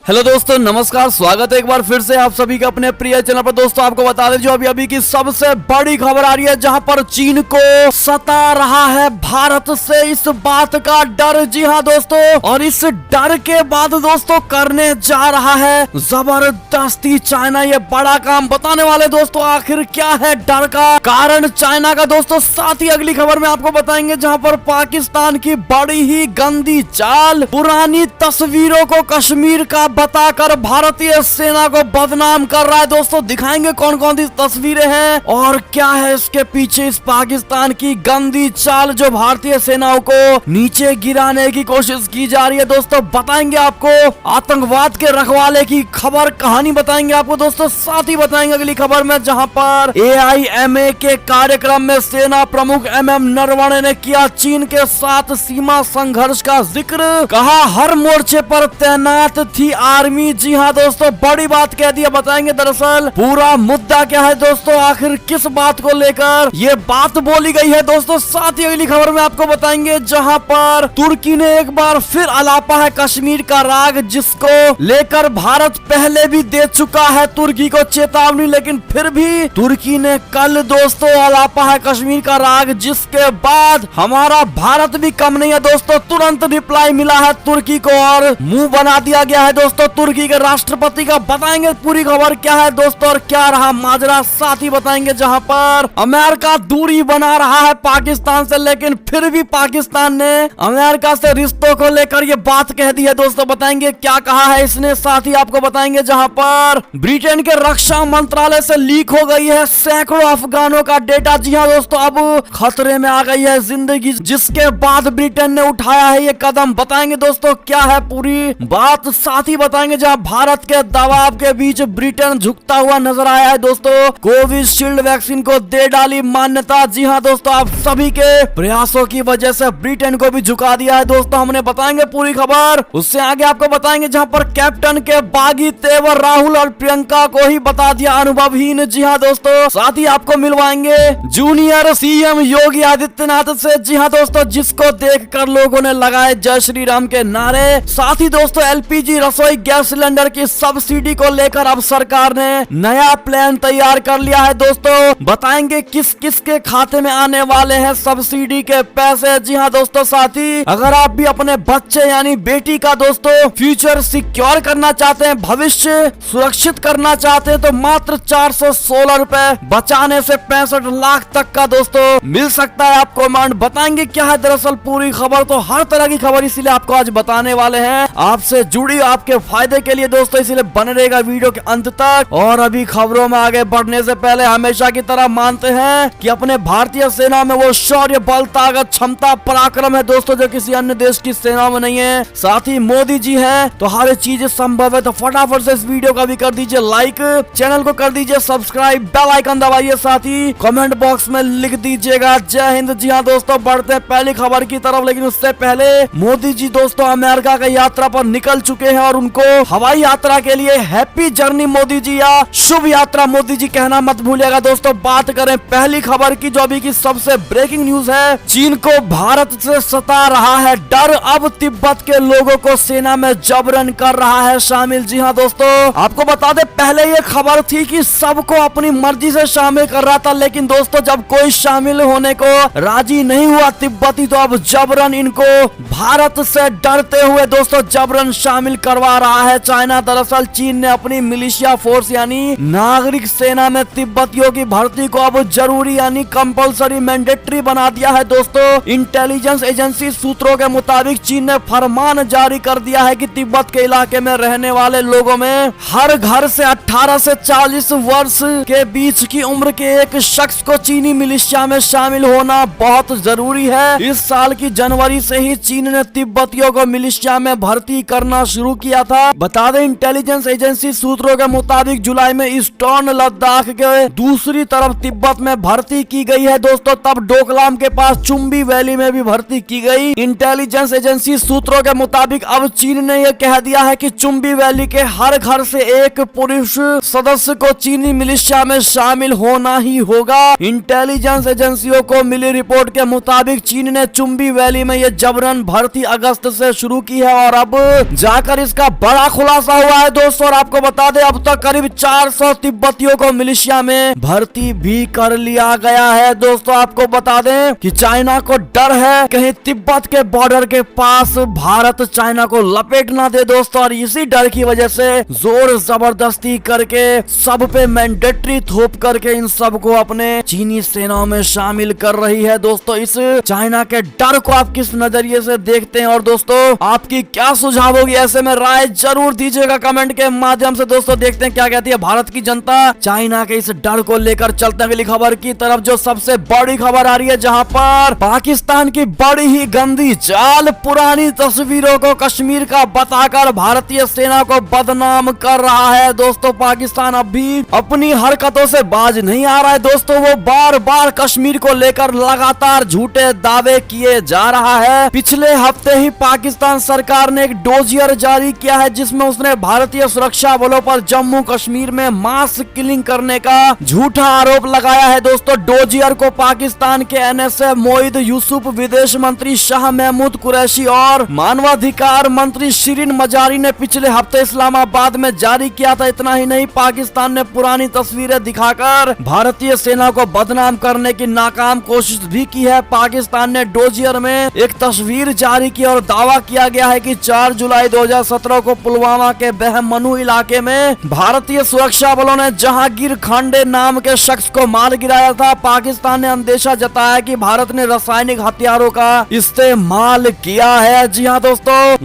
Hello दोस्तों, नमस्कार। स्वागत है एक बार फिर से आप सभी का अपने प्रिय चैनल पर। दोस्तों आपको बता दें, जो अभी की सबसे बड़ी खबर आ रही है, जहां पर चीन को सता रहा है भारत से इस बात का डर। जी हां दोस्तों, और इस डर के बाद दोस्तों करने जा रहा है जबरदस्ती चाइना ये बड़ा काम। बताने वाले दोस्तों आखिर क्या है डर का कारण चाइना का दोस्तों। साथ ही अगली खबर में आपको बताएंगे, जहां पर पाकिस्तान की बड़ी ही गंदी चाल, पुरानी तस्वीरों को कश्मीर का बताकर भारतीय सेना को बदनाम कर रहा है। दोस्तों दिखाएंगे कौन कौन सी तस्वीरें हैं और क्या है इसके पीछे इस पाकिस्तान की गंदी चाल जो भारतीय सेनाओं को नीचे गिराने की कोशिश की जा रही है। दोस्तों बताएंगे आपको आतंकवाद के रखवाले की खबर, कहानी बताएंगे आपको दोस्तों। साथ ही बताएंगे अगली खबर में, जहां पर AIMA के कार्यक्रम में सेना प्रमुख MM नरवणे ने किया चीन के साथ सीमा संघर्ष का जिक्र। कहा हर मोर्चे पर तैनात थी आर्मी। जी हाँ दोस्तों, बड़ी बात कह दी है। बताएंगे दरअसल पूरा मुद्दा क्या है दोस्तों, आखिर किस बात को लेकर ये बात बोली गई है दोस्तों। साथ ही अगली खबर में आपको बताएंगे, जहां पर तुर्की ने एक बार फिर अलापा है कश्मीर का राग, जिसको लेकर भारत पहले भी दे चुका है तुर्की को चेतावनी, लेकिन फिर भी तुर्की ने कल दोस्तों अलापा है कश्मीर का राग, जिसके बाद हमारा भारत भी कम नहीं है दोस्तों। तुरंत रिप्लाई मिला है तुर्की को और मुंह बना दिया गया है दोस्तों तुर्की के राष्ट्रपति का। बताएंगे पूरी खबर क्या है दोस्तों और क्या रहा माजरा। साथ ही बताएंगे, जहां पर अमेरिका दूरी बना रहा है पाकिस्तान से, लेकिन फिर भी पाकिस्तान ने अमेरिका से रिश्तों को लेकर ये बात कह दी है दोस्तों। बताएंगे क्या कहा है इसने। साथ ही आपको बताएंगे, जहां पर ब्रिटेन के रक्षा मंत्रालय से लीक हो गई है सैकड़ों अफगानों का डेटा। जी हाँ दोस्तों, अब खतरे में आ गई है जिंदगी, जिसके बाद ब्रिटेन ने उठाया है ये कदम। बताएंगे दोस्तों क्या है पूरी बात। साथ ही बताएंगे, जहां भारत के दबाव के बीच ब्रिटेन झुकता हुआ नजर आया है दोस्तों, कोविशील्ड वैक्सीन को दे डाली मान्यता। जी हां दोस्तों, आप सभी के प्रयासों की वजह से ब्रिटेन को भी झुका दिया है दोस्तों हमने। बताएंगे पूरी खबर। उससे आगे आपको बताएंगे, जहां पर कैप्टन के बागी तेवर राहुल और प्रियंका को ही बता दिया अनुभवहीन। जी हां दोस्तों, साथ ही आपको मिलवाएंगे जूनियर CM योगी आदित्यनाथ से। जी हां दोस्तों, जिसको देखकर लोगों ने लगाए जय श्री राम के नारे। साथ ही दोस्तों LPG रसोई गैस सिलेंडर की सब्सिडी को लेकर अब सरकार ने नया प्लान तैयार कर लिया है दोस्तों। बताएंगे किस किस के खाते में आने वाले हैं सब्सिडी के पैसे। जी हाँ दोस्तों, साथ ही अगर आप भी अपने बच्चे यानी बेटी का दोस्तों फ्यूचर सिक्योर करना चाहते हैं, भविष्य सुरक्षित करना चाहते हैं, तो मात्र 416 रुपए बचाने से 65 लाख तक का दोस्तों मिल सकता है आपको अमाउंट। बताएंगे क्या है दरअसल पूरी खबर। तो हर तरह की खबर इसीलिए आपको आज बताने वाले हैं, आपसे जुड़ी आपके फायदे के लिए दोस्तों, इसलिए बने रहेगा वीडियो के अंत तक। और अभी खबरों में आगे बढ़ने से पहले हमेशा की तरह मानते हैं कि अपने भारतीय सेना में वो शौर्य, बल, ताकत, क्षमता, पराक्रम है दोस्तों जो किसी अन्य देश की सेना में नहीं है। साथ ही मोदी जी हैं तो हर चीज संभव है। तो फटाफट से इस वीडियो का भी कर दीजिए लाइक, चैनल को कर दीजिए सब्सक्राइब, बेल आइकन दबाइए, साथ ही कमेंट बॉक्स में लिख दीजिएगा जय हिंद। जी हाँ दोस्तों, बढ़ते हैं पहली खबर की तरफ, लेकिन उससे पहले मोदी जी दोस्तों अमेरिका की यात्रा पर निकल चुके हैं और उनको हवाई यात्रा के लिए हैप्पी जर्नी मोदी जी या शुभ यात्रा मोदी जी कहना मत भूलिएगा दोस्तों। बात करें पहली खबर की, जो अभी की सबसे ब्रेकिंग न्यूज है, चीन को भारत से सता रहा है डर, अब तिब्बत के लोगों को सेना में जबरन कर रहा है शामिल। जी हाँ दोस्तों, आपको बता दे पहले ये खबर थी कि सबको अपनी मर्जी से शामिल कर रहा था, लेकिन दोस्तों जब कोई शामिल होने को राजी नहीं हुआ तिब्बती, तो अब जबरन इनको भारत से डरते हुए दोस्तों जबरन शामिल करवा रहा है चाइना। दरअसल चीन ने अपनी मिलिशिया फोर्स यानी नागरिक सेना में तिब्बतियों की भर्ती को अब जरूरी यानी कंपलसरी मैंडेटरी बना दिया है दोस्तों। इंटेलिजेंस एजेंसी सूत्रों के मुताबिक चीन ने फरमान जारी कर दिया है कि तिब्बत के इलाके में रहने वाले लोगों में हर घर से 18 से 40 वर्ष के बीच की उम्र के एक शख्स को चीनी मिलिशिया में शामिल होना बहुत जरूरी है। इस साल की जनवरी से ही चीन ने तिब्बतियों को मिलिशिया में भर्ती करना शुरू किया था। बता दें इंटेलिजेंस एजेंसी सूत्रों के मुताबिक जुलाई में ईस्टर्न लद्दाख के दूसरी तरफ तिब्बत में भर्ती की गई है दोस्तों, तब डोकलाम के पास चुम्बी वैली में भी भर्ती की गई। इंटेलिजेंस एजेंसी सूत्रों के मुताबिक अब चीन ने यह कह दिया है कि चुम्बी वैली के हर घर से एक पुरुष सदस्य को चीनी मिलिशिया में शामिल होना ही होगा। इंटेलिजेंस एजेंसियों को मिली रिपोर्ट के मुताबिक चीन ने चुम्बी वैली में यह जबरन भर्ती अगस्त से शुरू की है और अब जाकर इसका बड़ा खुलासा हुआ है दोस्तों। और आपको बता दें अब तक करीब 400 तिब्बतियों को मिलिशिया में भर्ती भी कर लिया गया है दोस्तों। आपको बता दें कि चाइना को डर है कहीं तिब्बत के बॉर्डर के पास भारत चाइना को लपेट ना दे दोस्तों। और इसी डर की वजह से जोर जबरदस्ती करके सब पे मैंडेटरी थोप करके इन सबको अपने चीनी सेनाओं में शामिल कर रही है दोस्तों। इस चाइना के डर को आप किस नजरिए से देखते हैं और दोस्तों आपकी क्या सुझाव होगी, ऐसे में राय जरूर दीजिएगा कमेंट के माध्यम से। दोस्तों देखते हैं क्या कहती है भारत की जनता चाइना के इस डर को लेकर। चलते हैं अगली खबर की तरफ, जो सबसे बड़ी खबर आ रही है, जहां पर पाकिस्तान की बड़ी ही गंदी चाल पुरानी तस्वीरों को कश्मीर का बताकर भारतीय सेना को बदनाम कर रहा है दोस्तों। पाकिस्तान अब भी अपनी हरकतों से बाज नहीं आ रहा है दोस्तों। वो बार बार कश्मीर को लेकर लगातार झूठे दावे किए जा रहा है। पिछले हफ्ते ही पाकिस्तान सरकार ने एक डोजियर जारी किया है जिसमें उसने भारतीय सुरक्षा बलों पर जम्मू कश्मीर में मास किलिंग करने का झूठा आरोप लगाया है दोस्तों। डोजियर को पाकिस्तान के एनएसए मोईद यूसुफ, विदेश मंत्री शाह महमूद कुरैशी और मानवाधिकार मंत्री शिरीन मजारी ने पिछले हफ्ते इस्लामाबाद में जारी किया था। इतना ही नहीं, पाकिस्तान ने पुरानी तस्वीरें दिखाकर भारतीय सेना को बदनाम करने की नाकाम कोशिश भी की है। पाकिस्तान ने डोजियर में एक तस्वीर जारी की और दावा किया गया है कि 4 जुलाई 2017 को पुलवामा के बहमनू इलाके में भारतीय सुरक्षा बलों ने जहांगीर खांडे नाम के शख्स को मार गिराया था। पाकिस्तान ने अंदेशा जताया कि भारत ने रासायनिक हथियारों का इस्तेमाल किया है। जी हाँ दोस्तों,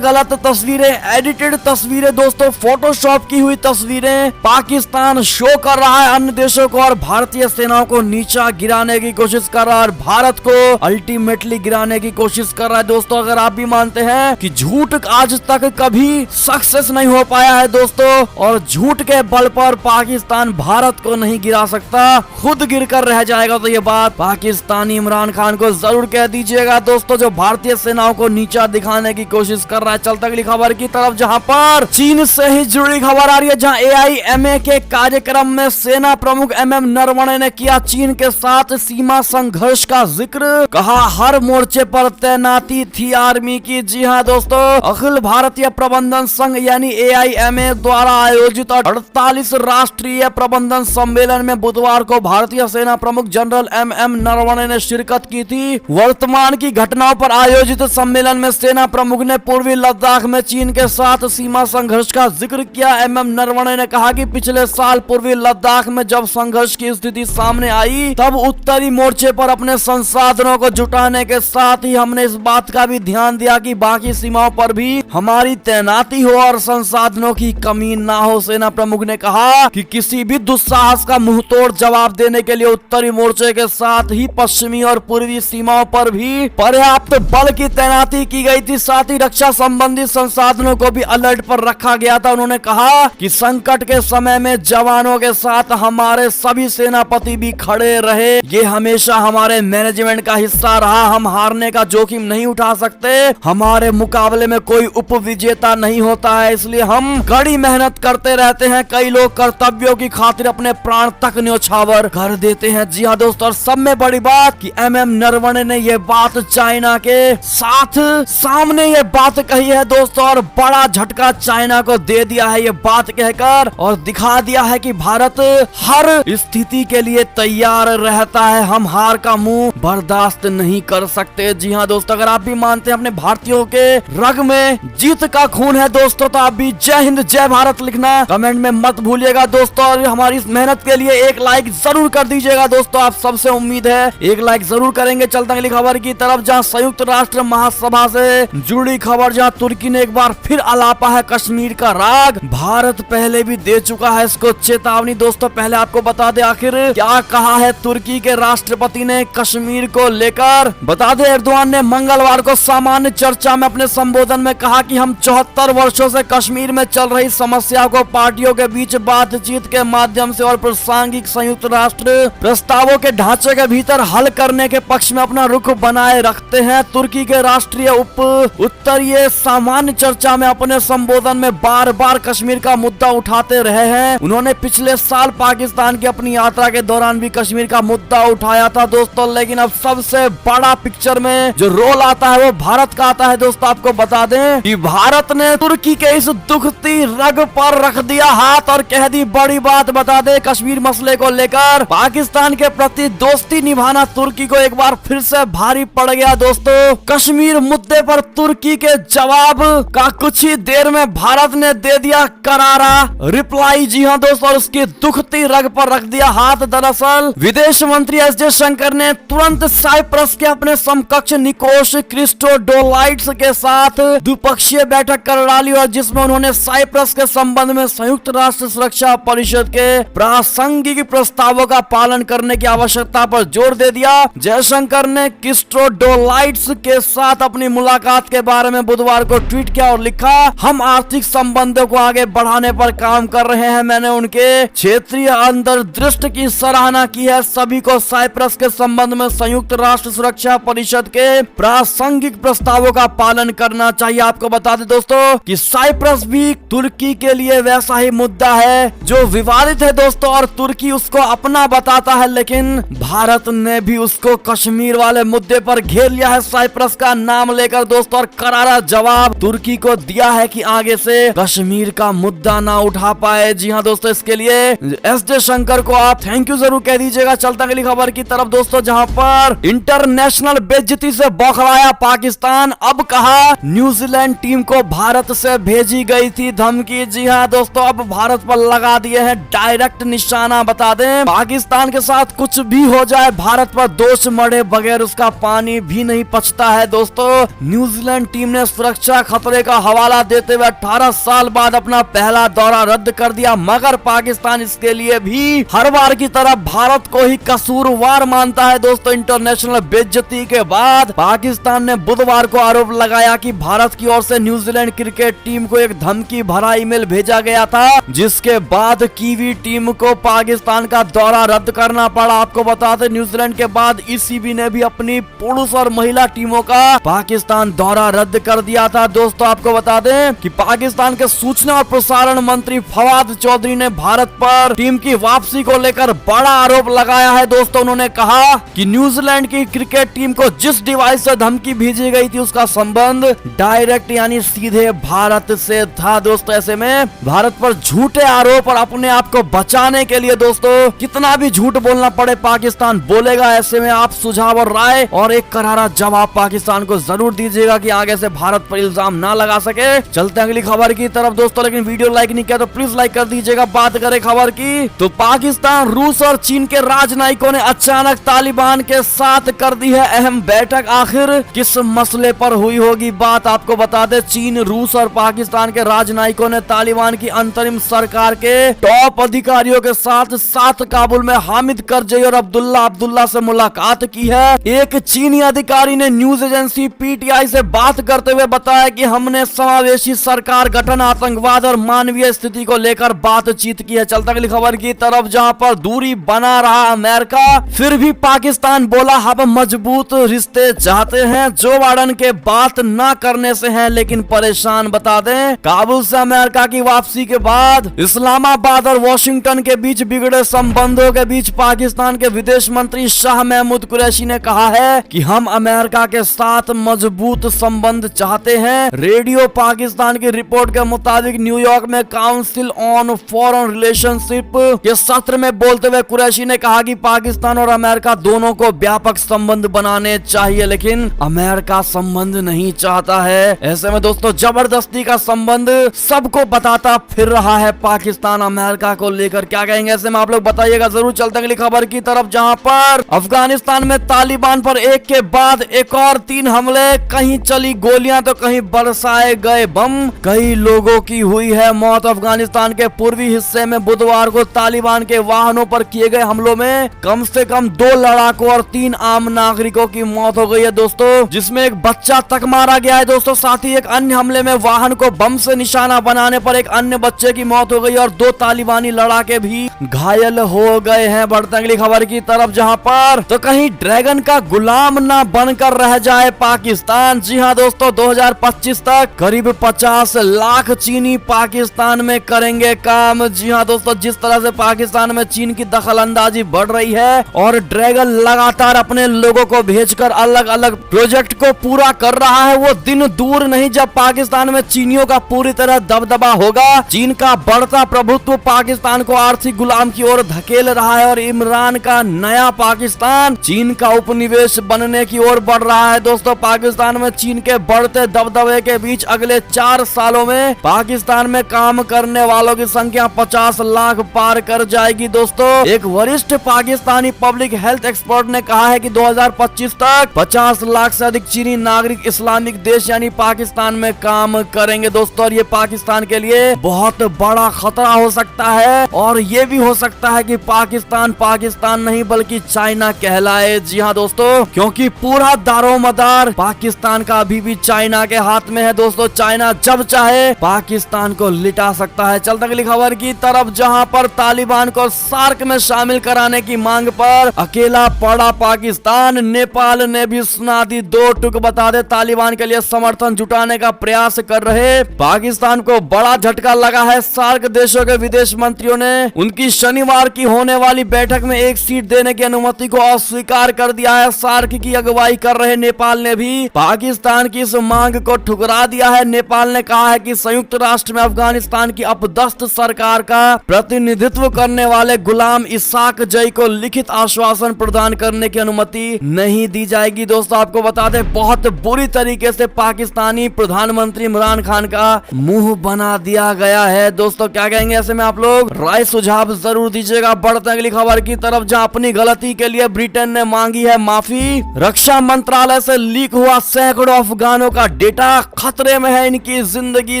गलत तस्वीरें, एडिटेड तस्वीरें दोस्तों, फोटोशॉप की हुई तस्वीरें पाकिस्तान शो कर रहा है अन्य देशों को और भारतीय सेनाओं को नीचा गिराने की कोशिश कर रहा है और भारत को अल्टीमेटली गिराने की कोशिश कर रहा है दोस्तों। अगर आप भी मानते हैं कि झूठ आज तक कभी सक्सेस नहीं हो पाया है दोस्तों और झूठ के बल पर पाकिस्तान भारत को नहीं गिरा सकता, खुद गिर कर रह जाएगा, तो ये बात पाकिस्तानी इमरान खान को जरूर कह दीजिएगा दोस्तों, जो भारतीय सेनाओं को नीचा दिखाने की कोशिश कर रहा है। चलते अगली खबर की तरफ, जहां पर चीन से ही जुड़ी खबर आ रही है, जहां AIMA के कार्यक्रम में सेना प्रमुख MM नरवणे ने किया चीन के साथ सीमा संघर्ष का जिक्र। कहा हर मोर्चे पर तैनाती थी आर्मी की। जी हाँ दोस्तों, अखिल भारतीय प्रबंधन संघ यानी AIMA द्वारा आयोजित 48 राष्ट्रीय प्रबंधन सम्मेलन में बुधवार को भारतीय सेना प्रमुख जनरल MM नरवणे ने शिरकत की थी। वर्तमान की घटनाओं पर आयोजित सम्मेलन में सेना प्रमुख ने पूर्वी लद्दाख में चीन के साथ सीमा संघर्ष का जिक्र किया। MM नरवणे ने कहा कि पिछले साल पूर्वी लद्दाख में जब संघर्ष की स्थिति सामने आई तब उत्तरी मोर्चे पर अपने संसाधनों को जुटाने के साथ ही हमने इस बात का भी ध्यान दिया कि बाकी सीमाओं पर भी हमारी तैनाती हो और संसाधनों की कमी ना हो। सेना प्रमुख ने कहा कि किसी भी दुस्साहस का मुंहतोड़ जवाब देने के लिए उत्तरी मोर्चे के साथ ही पश्चिमी और पूर्वी सीमाओं पर भी पर्याप्त बल की तैनाती की गई थी। साथ ही रक्षा संबंधी संसाधनों को भी अलर्ट पर रखा गया था। उन्होंने कहा कि संकट के समय में जवानों के साथ हमारे सभी सेनापति भी खड़े रहे। ये हमेशा हमारे मैनेजमेंट का हिस्सा रहा। हम हारने का जोखिम नहीं उठा सकते। हमारे मुकाबले में कोई उपविजेता नहीं होता है, इसलिए हम कड़ी मेहनत करते रहते हैं। कई लोग कर्तव्यों की खातिर अपने प्राण तक न्योछावर कर देते हैं। जी हाँ दोस्तों, और सब में बड़ी बात कि MM नरवणे ने ये बात चाइना के साथ सामने ये बात कही है दोस्तों और बड़ा झटका चाइना को दे दिया है ये बात कहकर और दिखा दिया है कि भारत हर स्थिति के लिए तैयार रहता है। हम हार का मुंह बर्दाश्त नहीं कर सकते। जी हाँ दोस्तों, अगर आप भी मानते हैं अपने भारतीयों के रग में जीत का खून है दोस्तों, तो आप भी जय हिंद जय भारत लिखना कमेंट में मत भूलिएगा दोस्तों। और हमारी इस मेहनत के लिए एक लाइक जरूर कर दीजिएगा दोस्तों, आप सबसे उम्मीद है एक लाइक जरूर करेंगे। चलते अगली खबर की तरफ, जहां संयुक्त राष्ट्र महासभा से जुड़ी खबर, जहां तुर्की ने एक बार फिर आलापा है कश्मीर का राग। भारत पहले भी दे चुका है इसको चेतावनी दोस्तों। पहले आपको बता दे आखिर क्या कहा है तुर्की के राष्ट्रपति ने कश्मीर को लेकर। बता दे एर्दोआन ने मंगलवार को सामान्य चर्चा में अपने संबोधन में कहा कि हम 74 वर्षों से कश्मीर में चल रही समस्या को पार्टियों के बीच बातचीत के माध्यम से और प्रासंगिक संयुक्त राष्ट्र प्रस्तावों के ढांचे के भीतर हल करने के पक्ष में अपना रुख बनाए रखते हैं। तुर्की के राष्ट्रीय उत्तरीय सामान्य चर्चा में अपने संबोधन में बार बार कश्मीर का मुद्दा उठाते रहे हैं। उन्होंने पिछले साल पाकिस्तान की अपनी यात्रा के दौरान भी कश्मीर का मुद्दा उठाया था दोस्तों, लेकिन अब सबसे बड़ा पिक्चर में जो रोल आता है वो भारत का आता है दोस्तों। आपको बता दें कि भारत भारत ने तुर्की के इस दुखती रग पर रख दिया हाथ और कह दी बड़ी बात। बता दे, कश्मीर मसले को लेकर पाकिस्तान के प्रति दोस्ती निभाना तुर्की को एक बार फिर से भारी पड़ गया। दोस्तों, कश्मीर मुद्दे पर तुर्की के जवाब का कुछ ही देर में भारत ने दे दिया करारा रिप्लाई। जी हाँ दोस्तों, और उसकी दुखती रग पर रख दिया हाथ। दरअसल विदेश मंत्री एस जयशंकर ने तुरंत साइप्रस के अपने समकक्ष निकोस क्रिस्टोडोलाइड्स के साथ द्विपक्षीय बैठक कर डाली और जिसमें उन्होंने साइप्रस के संबंध में संयुक्त राष्ट्र सुरक्षा परिषद के प्रासंगिक प्रस्तावों का पालन करने की आवश्यकता पर जोर दे दिया। जयशंकर ने क्रिस्टोडोलाइड्स के साथ अपनी मुलाकात के बारे में बुधवार को ट्वीट किया और लिखा, हम आर्थिक संबंधों को आगे बढ़ाने पर काम कर रहे हैं। मैंने उनके क्षेत्रीय अंतर्दृष्टि की सराहना की है। सभी को साइप्रस के संबंध में संयुक्त राष्ट्र सुरक्षा परिषद के प्रासंगिक प्रस्तावों का पालन करना चाहिए। आपको बता दें दोस्तों कि साइप्रस भी तुर्की के लिए वैसा ही मुद्दा है जो विवादित है दोस्तों, और तुर्की उसको अपना बताता है, लेकिन भारत ने भी उसको कश्मीर वाले मुद्दे पर घेर लिया है साइप्रस का नाम लेकर दोस्तों, और करारा जवाब तुर्की को दिया है कि आगे से कश्मीर का मुद्दा ना उठा पाए। जी हाँ दोस्तों, इसके लिए एस जयशंकर को आप थैंक यू जरूर कह दीजिएगा। चलता अगली खबर की तरफ दोस्तों, जहां पर इंटरनेशनल बेइज्जती से बौखलाया पाकिस्तान। अब कहा न्यूजीलैंड टीम को भारत से भेजी गई थी धमकी। जी हाँ दोस्तों, अब भारत पर लगा दिए हैं डायरेक्ट निशाना। बता दें, पाकिस्तान के साथ कुछ भी हो जाए, भारत पर दोष मढ़े बगैर उसका पानी भी नहीं पचता है। दोस्तों, न्यूजीलैंड टीम ने सुरक्षा खतरे का हवाला देते हुए 18 साल बाद अपना पहला दौरा रद्द कर दिया, मगर पाकिस्तान इसके लिए भी हर बार की तरह भारत को ही कसूरवार मानता है। दोस्तों, इंटरनेशनल बेइज्जती के बाद पाकिस्तान ने बुधवार को आरोप लगाया कि भारत की ओर से न्यूजीलैंड क्रिकेट टीम को एक धमकी भरा ईमेल भेजा गया था, जिसके बाद कीवी टीम को पाकिस्तान का दौरा रद्द करना पड़ा। आपको बता दें, न्यूजीलैंड के बाद ईसीबी ने भी अपनी पुरुष और महिला टीमों का पाकिस्तान दौरा रद्द कर दिया था। दोस्तों, आपको बता दें कि पाकिस्तान के सूचना और प्रसारण मंत्री फवाद चौधरी ने भारत पर टीम की वापसी को लेकर बड़ा आरोप लगाया है। दोस्तों, उन्होंने कहा कि न्यूजीलैंड की क्रिकेट टीम को जिस डिवाइस से धमकी भेजी गई थी उसका संबंध डायरेक्ट यानी सीधे भारत से था। दोस्तों, ऐसे में भारत पर झूठे आरोप और अपने आप को बचाने के लिए दोस्तों कितना भी झूठ बोलना पड़े पाकिस्तान बोलेगा। ऐसे में आप सुझाव और राय और एक करारा जवाब पाकिस्तान को जरूर दीजिएगा कि आगे से भारत पर इल्जाम ना लगा सके। चलते हैं अगली खबर की तरफ दोस्तों, लेकिन वीडियो लाइक नहीं किया तो प्लीज लाइक कर दीजिएगा। बात करें खबर की तो पाकिस्तान, रूस और चीन के राजनयिकों ने अचानक तालिबान के साथ कर दी है अहम बैठक। आखिर किस मसले पर हुई होगी बात, आपको बता दें चीन, रूस और पाकिस्तान के राजनयिकों ने तालिबान की अंतरिम सरकार के टॉप अधिकारियों के साथ काबुल में हामिद करजई और अब्दुल्ला से मुलाकात की है। एक चीनी अधिकारी ने न्यूज एजेंसी पीटीआई से बात करते हुए बताया कि हमने समावेशी सरकार गठन, आतंकवाद और मानवीय स्थिति को लेकर बातचीत की है। चलता अगली खबर की तरफ, जहां पर दूरी बना रहा अमेरिका, फिर भी पाकिस्तान बोला हम मजबूत रिश्ते चाहते हैं। जो बाइडेन के बात न करने से हैं लेकिन परेशान। बता दें, काबुल से अमेरिका की वापसी के बाद इस्लामाबाद और वॉशिंगटन के बीच बिगड़े संबंधों के बीच पाकिस्तान के विदेश मंत्री शाह महमूद कुरैशी ने कहा है कि हम अमेरिका के साथ मजबूत संबंध चाहते हैं। रेडियो पाकिस्तान की रिपोर्ट के मुताबिक न्यूयॉर्क में काउंसिल ऑन फॉरेन रिलेशनशिप के सत्र में बोलते हुए कुरैशी ने कहा कि पाकिस्तान और अमेरिका दोनों को व्यापक संबंध बनाने चाहिए, लेकिन अमेरिका संबंध नहीं चाहता है। ऐसे में दोस्तों जबरदस्ती का संबंध सबको बताता फिर रहा है पाकिस्तान अमेरिका को लेकर। क्या कहेंगे ऐसे में आप लोग बताइएगा जरूर। चलते अगली खबर की तरफ, जहां पर अफगानिस्तान में तालिबान पर एक के बाद एक और 3 हमले, कहीं चली गोलियां तो कहीं बरसाए गए बम, कई लोगों की हुई है मौत। अफगानिस्तान के पूर्वी हिस्से में बुधवार को तालिबान के वाहनों पर किए गए हमलों में कम से कम 2 लड़ाकों और 3 आम नागरिकों की मौत हो गई है दोस्तों, जिसमें एक बच्चा तक मारा गया है दोस्तों। साथ ही एक अन्य हमले में वाहन को बम से निशाना बनाने पर एक अन्य बच्चे की मौत हो गई और 2 तालिबानी लड़ाके भी घायल हो गए हैं। बढ़ते अगली खबर की तरफ, जहां पर तो कहीं ड्रैगन का गुलाम ना बनकर रह जाए पाकिस्तान। जी हां दोस्तों, 2025 तक करीब 50 लाख चीनी पाकिस्तान में करेंगे काम। जी हां दोस्तों, जिस तरह से पाकिस्तान में चीन की दखलंदाजी बढ़ रही है और ड्रैगन लगातार अपने लोगों को भेजकर अलग अलग प्रोजेक्ट को पूरा कर रहा है, वो दिन दूर नहीं जब पाकिस्तान पाकिस्तान में चीनियों का पूरी तरह दबदबा होगा। चीन का बढ़ता प्रभुत्व पाकिस्तान को आर्थिक गुलाम की ओर धकेल रहा है और इमरान का नया पाकिस्तान चीन का उपनिवेश बनने की ओर बढ़ रहा है। दोस्तों पाकिस्तान में चीन के बढ़ते दबदबे के बीच अगले 4 सालों में पाकिस्तान में काम करने वालों की संख्या 50 लाख पार कर जाएगी। दोस्तों एक वरिष्ठ पाकिस्तानी पब्लिक हेल्थ एक्सपर्ट ने कहा है कि 2025 तक 50 लाख से अधिक चीनी नागरिक इस्लामिक देश यानी पाकिस्तान में काम करेंगे। दोस्तों और ये पाकिस्तान के लिए बहुत बड़ा खतरा हो सकता है और ये भी हो सकता है कि पाकिस्तान नहीं बल्कि चाइना कहलाए। जी हाँ दोस्तों, क्योंकि पूरा दारोमदार पाकिस्तान का अभी भी चाइना के हाथ में है। दोस्तों चाइना जब चाहे पाकिस्तान को लिटा सकता है। चलते अगली खबर की तरफ, जहां पर तालिबान को सार्क में शामिल कराने की मांग पर अकेला पड़ा पाकिस्तान। नेपाल ने भी सुना दी 2 टूक। बता दे तालिबान के लिए समर्थन जुटाने का प्रयास कर रहे पाकिस्तान को बड़ा झटका लगा है। सार्क देशों के विदेश मंत्रियों ने उनकी शनिवार की होने वाली बैठक में एक सीट देने की अनुमति को अस्वीकार कर दिया है। सार्क की अगुवाई कर रहे नेपाल ने भी पाकिस्तान की इस मांग को ठुकरा दिया है। नेपाल ने कहा है कि संयुक्त राष्ट्र में अफगानिस्तान की अपदस्थ सरकार का प्रतिनिधित्व करने वाले गुलाम इसाक जई को लिखित आश्वासन प्रदान करने की अनुमति नहीं दी जाएगी। दोस्तों आपको बता दें बहुत बुरी तरीके से पाकिस्तानी प्रधानमंत्री इमरान खान का मुंह बना दिया गया है। दोस्तों क्या कहेंगे ऐसे में आप लोग राय सुझाव जरूर दीजिएगा। बढ़ते अगली खबर की तरफ, जहां अपनी गलती के लिए ब्रिटेन ने मांगी है माफी। रक्षा मंत्रालय से लीक हुआ सैकड़ों अफगानों का डेटा, खतरे में है इनकी जिंदगी।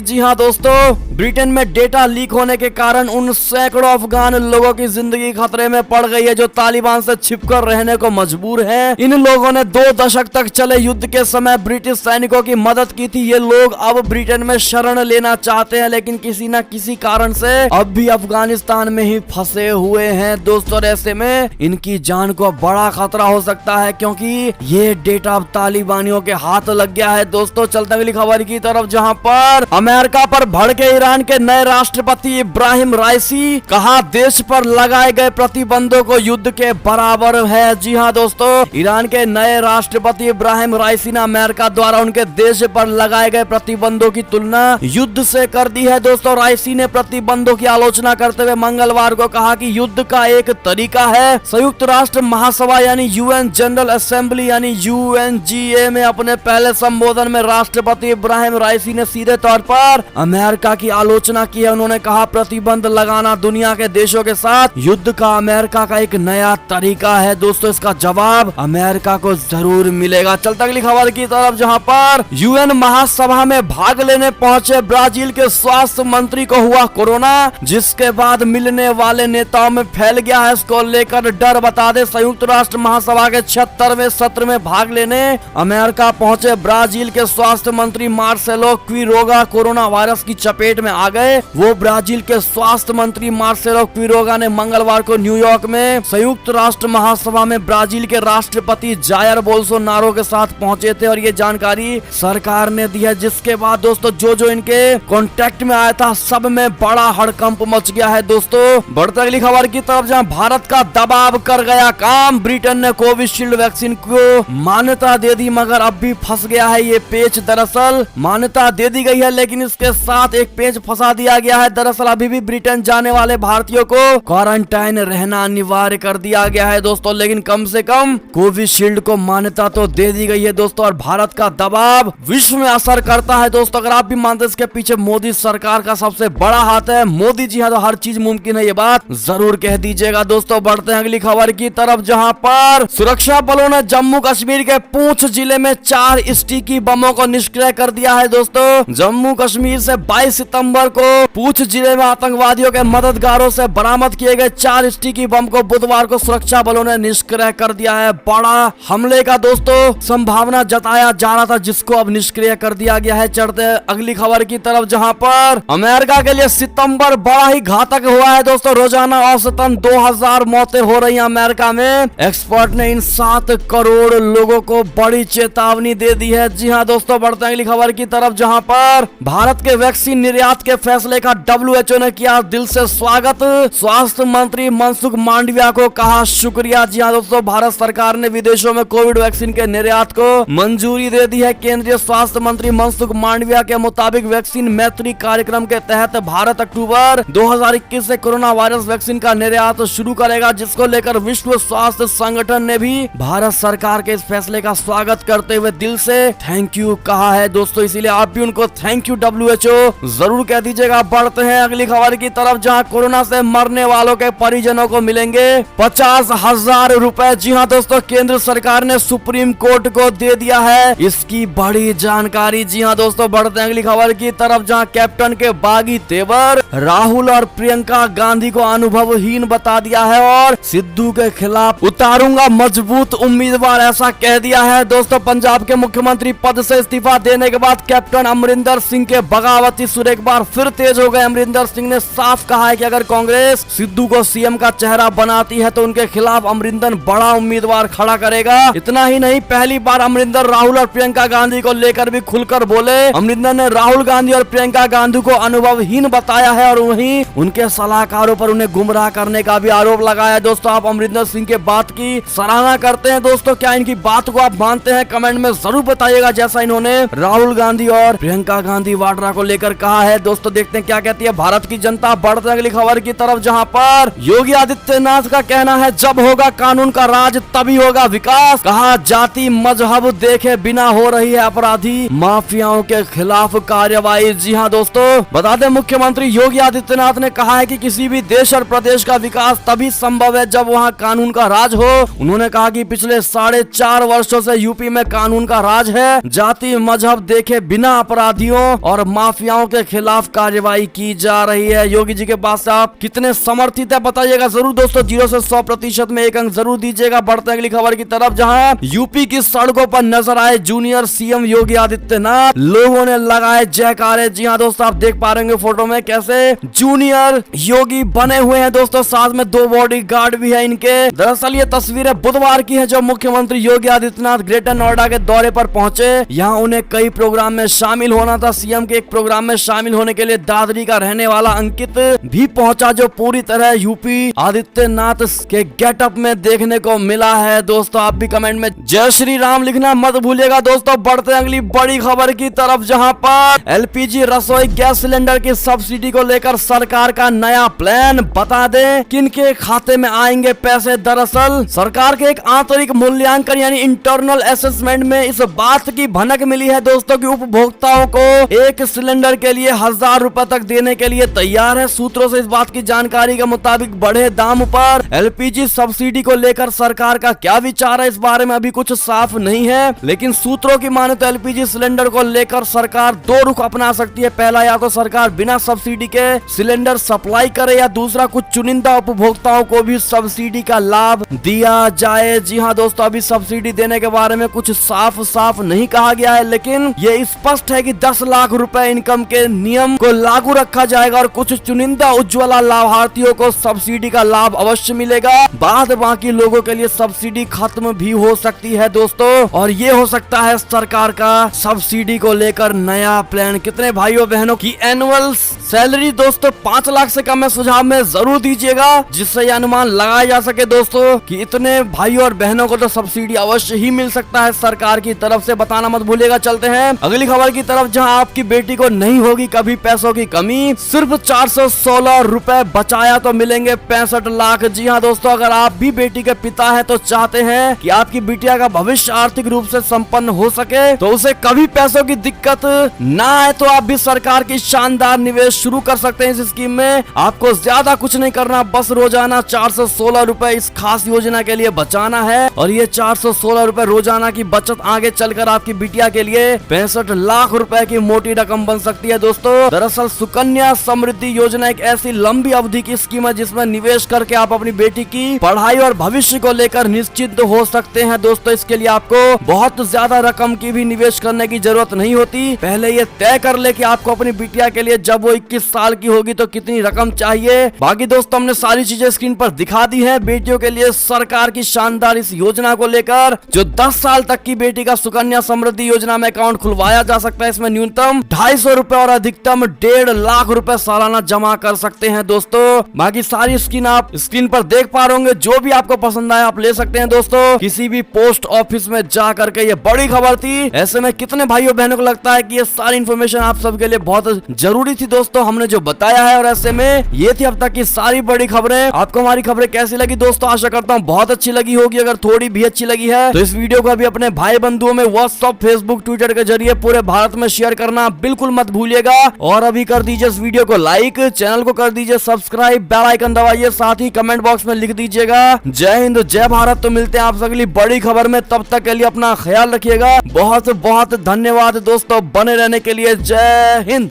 जी हाँ दोस्तों, ब्रिटेन में डेटा लीक होने के कारण उन सैकड़ों अफगान लोगों की जिंदगी खतरे में पड़ गई है जो तालिबान से छिपकर रहने को मजबूर हैं। इन लोगों ने 2 दशक तक चले युद्ध के समय ब्रिटिश सैनिकों की मदद की थी। ये लोग अब ब्रिटेन में शरण लेना चाहते हैं लेकिन किसी न किसी कारण से अब भी अफगानिस्तान में ही फंसे हुए हैं। दोस्तों ऐसे में इनकी जान को बड़ा खतरा हो सकता है क्योंकि ये डेटा अब तालिबानियों के हाथ लग गया है। दोस्तों चलते अगली खबर की तरफ, जहां पर अमेरिका पर भड़के ईरान के नए राष्ट्रपति इब्राहिम राइसी, कहा देश पर लगाए गए प्रतिबंधों को युद्ध के बराबर है। जी हाँ दोस्तों, ईरान के नए राष्ट्रपति इब्राहिम राइसी ने अमेरिका द्वारा उनके देश पर लगाए गए प्रतिबंधों की तुलना युद्ध से कर दी है। दोस्तों राइसी ने प्रतिबंधों की आलोचना करते हुए मंगलवार को कहा कि युद्ध का एक तरीका है। संयुक्त राष्ट्र महासभा यानी यूएन जनरल असेंबली यानी यूएनजीए में अपने पहले संबोधन में राष्ट्रपति इब्राहिम राइसी ने सीधे तौर पर अमेरिका की आलोचना की है। उन्होंने कहा प्रतिबंध लगाना दुनिया के देशों के साथ युद्ध का अमेरिका का एक नया तरीका है। दोस्तों इसका जवाब अमेरिका को जरूर मिलेगा। चलते अगली खबर की तरफ, जहां पर यूएन महासभा में भाग लेने पहुंचे ब्राजील के स्वास्थ्य मंत्री को हुआ कोरोना, जिसके बाद मिलने वाले नेताओं में फैल गया है। इसको लेकर डर। बता दे संयुक्त राष्ट्र महासभा के 76वें सत्र में भाग लेने अमेरिका पहुंचे ब्राजील के स्वास्थ्य मंत्री मार्सेलो क्विरोगा कोरोना वायरस की चपेट में आ गए। वो ब्राजील के स्वास्थ्य मंत्री मार्सेलो क्विरोगा ने मंगलवार को न्यूयॉर्क में संयुक्त राष्ट्र महासभा में ब्राजील के राष्ट्रपति जायर बोल्सोनारो के साथ पहुंचे थे और ये जानकारी सरकार ने दी है। जिसके बाद दोस्तों जो इनके कांटेक्ट में आया था सब में बड़ा हड़कंप मच गया है। दोस्तों बढ़ते अगली खबर की तरफ, जहां भारत का दबाव कर गया काम। ब्रिटेन ने कोविशील्ड वैक्सीन को मान्यता दे दी मगर अब भी फंस गया है ये पेच। दरअसल मान्यता दे दी गई है लेकिन इसके साथ एक पेच फंसा दिया गया है। दरअसल अभी भी ब्रिटेन जाने वाले भारतीयों को क्वारंटाइन रहना अनिवार्य कर दिया गया है। दोस्तों लेकिन कम से कम कोविशील्ड को मान्यता तो दे दी गई है। दोस्तों और भारत का दबाव विश्व में असर करता है। दोस्तों अगर आप भी मानते हैं इसके पीछे मोदी सरकार का सबसे बड़ा हाथ है, मोदी जी हाँ तो हर चीज मुमकिन है, ये बात जरूर कह दीजिएगा। दोस्तों बढ़ते हैं अगली खबर की तरफ, जहां पर सुरक्षा बलों ने जम्मू कश्मीर के पूंछ जिले में 4 स्टिकी बमों को निष्क्रिय कर दिया है। दोस्तों जम्मू कश्मीर से 22 सितंबर को पूंछ जिले में आतंकवादियों के मददगारों से बरामद किए गए 4 स्टिकी बम को बुधवार को सुरक्षा बलों ने निष्क्रिय कर दिया है। बड़ा हमले का दोस्तों संभावना जताया जा रहा था जिसको अब निष्क्रिय कर दिया गया है। चढ़ते अगली खबर की तरफ, जहां पर अमेरिका के लिए सितंबर बड़ा ही घातक हुआ है। दोस्तों रोजाना औसतन 2000 मौतें हो रही हैं अमेरिका में। एक्सपर्ट ने इन 7 करोड़ लोगों को बड़ी चेतावनी दे दी है। जी हाँ दोस्तों बढ़ते हैं अगली खबर की तरफ, जहां पर भारत के वैक्सीन निर्यात के फैसले का WHO ने किया दिल से स्वागत। स्वास्थ्य मंत्री मनसुख मांडविया को कहा शुक्रिया। जी हाँ दोस्तों, भारत सरकार ने विदेशों में कोविड वैक्सीन के निर्यात को मंजूरी दे दी है। केंद्रीय स्वास्थ्य मंत्री मनसुख मनसुख मांडविया के मुताबिक वैक्सीन मैत्री कार्यक्रम के तहत भारत अक्टूबर 2021 से कोरोना वायरस वैक्सीन का निर्यात शुरू करेगा, जिसको लेकर विश्व स्वास्थ्य संगठन ने भी भारत सरकार के इस फैसले का स्वागत करते हुए दिल से थैंक यू कहा है दोस्तों। इसीलिए आप भी उनको थैंक यू WHO जरूर कह दीजिएगा। बढ़ते हैं अगली खबर की तरफ, जहां कोरोना से मरने वालों के परिजनों को मिलेंगे 50,000 रुपए। जी हां दोस्तों, केंद्र सरकार ने सुप्रीम कोर्ट को दे दिया है इसकी बड़ी जानकारी। जी हां दोस्तों, बढ़ते हैं अगली खबर की तरफ, जहां कैप्टन के बागी तेवर, राहुल और प्रियंका गांधी को अनुभवहीन बता दिया है और सिद्धू के खिलाफ उतारूंगा मजबूत उम्मीदवार, ऐसा कह दिया है। दोस्तों, पंजाब के मुख्यमंत्री पद से इस्तीफा देने के बाद कैप्टन अमरिंदर सिंह के बगावती सुर एक बार फिर तेज हो गए। अमरिंदर सिंह ने साफ कहा है कि अगर कांग्रेस सिद्धू को सीएम का चेहरा बनाती है तो उनके खिलाफ अमरिंदर बड़ा उम्मीदवार खड़ा करेगा। इतना ही नहीं, पहली बार अमरिंदर राहुल और प्रियंका गांधी को लेकर भी खुलकर बोले। अमरिंदर ने राहुल गांधी और प्रियंका गांधी को अनुभवहीन बताया है और वहीं उनके सलाहकारों पर उन्हें गुमराह करने का भी आरोप लगाया। दोस्तों, आप अमरिंदर सिंह के बात की सराहना करते हैं दोस्तों, क्या इनकी बात को आप मानते हैं? कमेंट में जरूर बताइएगा, जैसा इन्होंने राहुल गांधी और प्रियंका गांधी वाड्रा को लेकर कहा है। दोस्तों, देखते हैं क्या कहती है भारत की जनता। बढ़ते अगली खबर की तरफ, जहां पर योगी आदित्यनाथ का कहना है जब होगा कानून का राज तभी होगा विकास। कहा जाति मजहब देखे बिना हो रही है अपराधी माफियाओं के खिलाफ कार्रवाई। जी हां दोस्तों, बता दें मुख्यमंत्री योगी आदित्यनाथ ने कहा है कि किसी भी देश और प्रदेश का विकास तभी संभव है जब वहां कानून का राज हो। उन्होंने कहा कि पिछले 4.5 वर्षों से यूपी में कानून का राज है, जाति मजहब देखे बिना अपराधियों और माफियाओं के खिलाफ कार्रवाई की जा रही है। योगी जी के पास आप कितने समर्थित है बताइएगा जरूर दोस्तों, 0 से 100% में एक अंक जरूर दीजिएगा। बढ़ते अगली खबर की तरफ, जहां यूपी की सड़कों पर नजर आए जूनियर सीएम योगी आदित्यनाथ, लोगों ने लगाए जयकारे। जी हां दोस्तों, आप देख पा रहे होंगे फोटो में कैसे जूनियर योगी बने हुए हैं दोस्तों, साथ में 2 बॉडीगार्ड भी है इनके। दरअसल ये तस्वीरें बुधवार की है जब मुख्यमंत्री योगी आदित्यनाथ ग्रेटर नोएडा के दौरे पर पहुंचे। यहाँ उन्हें कई प्रोग्राम में शामिल होना था। सीएम के एक प्रोग्राम में शामिल होने के लिए दादरी का रहने वाला अंकित भी पहुंचा, जो पूरी तरह यूपी आदित्यनाथ के गेटअप में देखने को मिला है। दोस्तों, आप भी कमेंट में जय श्री राम लिखना मत भूलिएगा। दोस्तों, बढ़ते अगली बड़ी खबर की तरफ, जहां पर एलपीजी रसोई गैस सिलेंडर की सब्सिडी को लेकर सरकार का नया प्लान। बता दें किनके खाते में आएंगे पैसे। दरअसल सरकार के एक आंतरिक मूल्यांकन यानी इंटरनल असेसमेंट में इस बात की भनक मिली है दोस्तों कि उपभोक्ताओं को एक सिलेंडर के लिए 1000 रुपए तक देने के लिए तैयार है। सूत्रों से इस बात की जानकारी के मुताबिक बढ़े दाम पर एलपीजी सब्सिडी को लेकर सरकार का क्या विचार है, इस बारे में अभी कुछ साफ नहीं है। लेकिन सूत्रों की माने तो एलपीजी सिलेंडर को लेकर सरकार 2 रुख अपना सकती है। पहला, या तो सरकार बिना सब्सिडी के सिलेंडर सप्लाई करे, या दूसरा कुछ चुनिंदा उपभोक्ताओं को भी सब्सिडी का लाभ दिया जाए। जी हाँ दोस्तों, अभी सब्सिडी देने के बारे में कुछ साफ नहीं कहा गया है, लेकिन ये स्पष्ट है कि 10 लाख रुपए इनकम के नियम को लागू रखा जाएगा और कुछ चुनिंदा उज्ज्वला लाभार्थियों को सब्सिडी का लाभ अवश्य मिलेगा। बाद बाकी लोगों के लिए सब्सिडी खत्म भी हो सकती है दोस्तों, और ये हो सकता है सरकार का सब्सिडी को लेकर नया प्लान। कितने भाइयों बहनों की एनुअल सैलरी दोस्तों 5 लाख से कम है, सुझाव में जरूर दीजिएगा, जिससे यह अनुमान लगाया जा सके दोस्तों कि इतने भाइयों और बहनों को तो सब्सिडी अवश्य ही मिल सकता है सरकार की तरफ से। बताना मत भूलिएगा। चलते हैं अगली खबर की तरफ, जहां आपकी बेटी को नहीं होगी कभी पैसों की कमी। सिर्फ 416 रुपए बचाया तो मिलेंगे 65 लाख। जी हाँ दोस्तों, अगर आप भी बेटी के पिता हैं तो चाहते हैं कि आपकी बिटिया का भविष्य आर्थिक रूप से संपन्न हो सके, तो उसे कभी पैसों की दिक्कत ना आए, तो आप भी सरकार की शानदार निवेश शुरू कर सकते हैं इस स्कीम में। आपको ज्यादा कुछ नहीं करना, बस रोजाना 416 रुपए इस खास योजना के लिए बचाना है, और ये 416 रुपए रोजाना की बचत आगे चलकर आपकी बिटिया के लिए 65 लाख रुपए की मोटी रकम बन सकती है दोस्तों। दरअसल सुकन्या समृद्धि योजना एक ऐसी लंबी अवधि की स्कीम है जिसमें निवेश करके आप अपनी बेटी की पढ़ाई और भविष्य को लेकर निश्चिंत हो सकते हैं दोस्तों। इसके लिए आपको बहुत ज्यादा रकम की भी निवेश करने की जरूरत नहीं होती। पहले ये तय कर ले कि आपको अपनी बिटिया के लिए जब वो 21 साल की होगी तो कितनी रकम चाहिए। बाकी दोस्तों हमने सारी चीजें स्क्रीन पर दिखा दी है। बेटियों के लिए सरकार की शानदार इस योजना को लेकर जो 10 साल तक की बेटी का सुकन्या समृद्धि योजना में अकाउंट खुलवाया जा सकता है, इसमें न्यूनतम 250 रुपए और अधिकतम 1.5 लाख रुपए सालाना जमा कर सकते हैं दोस्तों। बाकी सारी स्कीम आप स्क्रीन पर देख पा रहे होंगे, जो भी आपको पसंद आए आप ले सकते हैं दोस्तों। किसी भी पोस्ट ऑफिस में जा करके ये बड़ी खबर थी। ऐसे में कितने भाइयों बहनों बहनों को लगता है कि ये सारी इन्फॉर्मेशन आप सबके लिए बहुत जरूरी थी दोस्तों, हमने जो बताया है। और ऐसे में ये थी अब तक की सारी बड़ी खबरें। आपको हमारी खबरें कैसी लगी दोस्तों? आशा करता हूँ बहुत अच्छी लगी होगी। अगर थोड़ी भी अच्छी लगी है तो इस वीडियो को अभी अपने भाई बंधुओं में व्हाट्सएप, फेसबुक, ट्विटर के जरिए पूरे भारत में शेयर करना बिल्कुल मत भूलिएगा। और अभी कर दीजिए इस वीडियो को लाइक, चैनल को कर दीजिए सब्सक्राइब, बेल आइकन दबाइए, साथ ही कमेंट बॉक्स में लिख दीजिएगा जय हिंद जय भारत। तो मिलते हैं आप अगली बड़ी खबर में, तब तक के लिए अपना ख्याल रखिएगा। बहुत बहुत धन्यवाद दोस्तों बने रहने के लिए। जय हिंद।